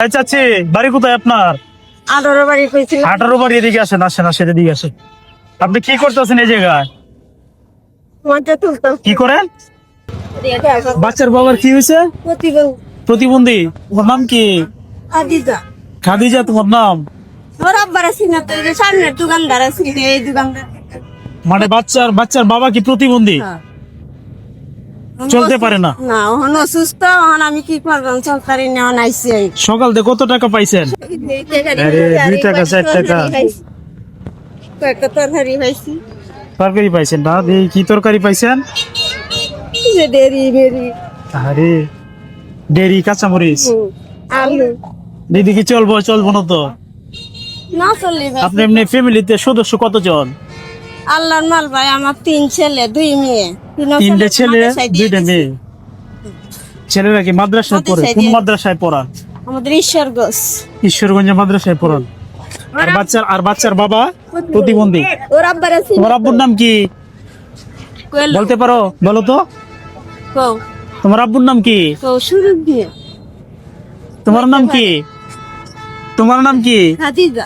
আচ্ছা বাড়ি কোথায় আপনার? 18 বাড়ি কইছিল। 18 বাড়ি, এদিকে আসেন এদিকে আসেন। আপনি কি করতেছেন এই জায়গায়? মজা তুলতাম। কি করেন? বাচ্চার বাবার কি হয়েছে? প্রতিবন্ধী। তোমার নাম কি? আদিজা। খাদিজা তোমার নাম? ওর আব্বার আছে না, তো এই যে সামনের দোকানদার আছে, এই দোকানদার। মানে বাচ্চার বাবা কি প্রতিবন্ধী? চলতে পারে না? না, এখন অসুস্থ। এখন আমি কি করলাম, সরকারি নেওয়া নাইছি। সকাল থেকে কত টাকা পাইছেন? আরে 2 টাকা 4 টাকা কয়েকটা তরকারি পাইছি। তরকারি পাইছেন না? এই কি তরকারি পাইছেন? যে ডেরি মেরি, আরে ডেরি, কাঁচামরিচ, আলু। দিদি কি চলবো না তো? না চললি ভাই। আপনি এমনি ফ্যামিলিতে সদস্য কতজন? আল্লাহর মাল ভাই, আমার 3 ছেলে 2 মেয়ে। 3টে ছেলে 2টা মেয়ে। ছেলেরা কি মাদ্রাসায় পড়ে? কোন মাদ্রাসায় পড়ান? আমাদের ঈশ্বরগঞ্জে মাদ্রাসায় পড়ান। আর বাচ্চার বাবা প্রতিবন্ধী। ওর আব্বার আছে। তোমার আব্বুর নাম কি বলতে পারো? বলো তো। কও তোমার আব্বুর নাম কি? কও শুরু দিয়ে। তোমার নাম কি? তোমার নাম কি? খাদিজা।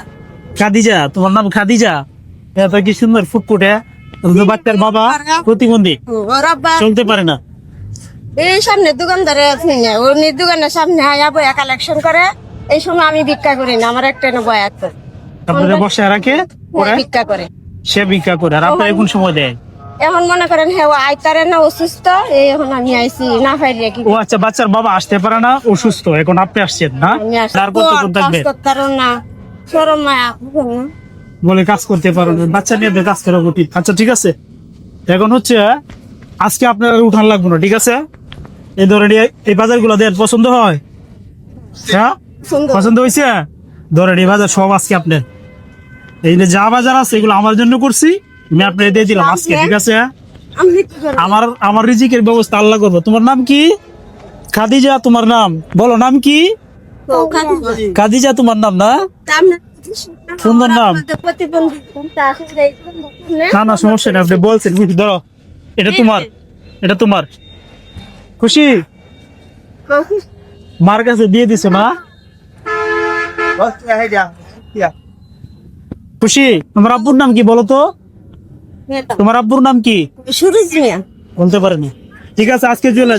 খাদিজা। তোমার নাম খাদিজা? এত কি সুন্দর ফুটফুটে। বাচ্চার বাবা প্রতিবন্ধী, ওর আব্বা চলতে পারে না। এই সামনে দোকানদারে আছে না, উনি দোকানের সামনে আয়া বয়া কালেকশন করে। এই সময় আমি ভিক্ষা করি না, আমার একটা বয়া আছে। আপনারা বসে রাখে পরে ভিক্ষা করে, সে ভিক্ষা করে। আর আপনারা কোন সময় দেয়? এমন মনে করেন হ্যাঁ আইতারে না, অসুস্থ। এই এখন আমি আইছি না পাইলে কি। ও আচ্ছা, বাচ্চার বাবা আসতে পারে না, অসুস্থ। এখন আপনি আসছেন না? আমি আসছি। আর কতক্ষণ থাকবে? কাজ করতে পারো না, শরম মায়া বলে কাজ করতে পারো না, বাচ্চা নিয়ে কাজ করা কঠিন। আচ্ছা ঠিক আছে, এখন হচ্ছে আজকে আপনার উঠান লাগবে না, ঠিক আছে? এই ধরেন এই বাজার গুলো দেন, পছন্দ হয়? হ্যাঁ পছন্দ হয়েছে? ধরেন এই বাজার সব আজকে আপনার। এই যে যা বাজার আছে এগুলো আমার জন্য করছি, আমি আপনার দিয়ে দিলাম আজকে, ঠিক আছে? আমি কি করব? আমার রিজিকের ব্যবস্থা আল্লাহ করবো। তোমার নাম কি? খাদিজা তোমার নাম? বলো নাম কি? খাদিজা তোমার নাম না? সুন্দর নাম। না সমস্যা নেই, আপনি বলছেন। ধরো এটা তোমার খুশি? মার কাছে দিয়ে দিছে মা। খুশি? তোমার আব্বুর নাম কি বলো তো? তোমার আব্বুর নাম কি? সুরজ মিয়া। বলতে পারেনি? ঠিক আছে, আজকে চলে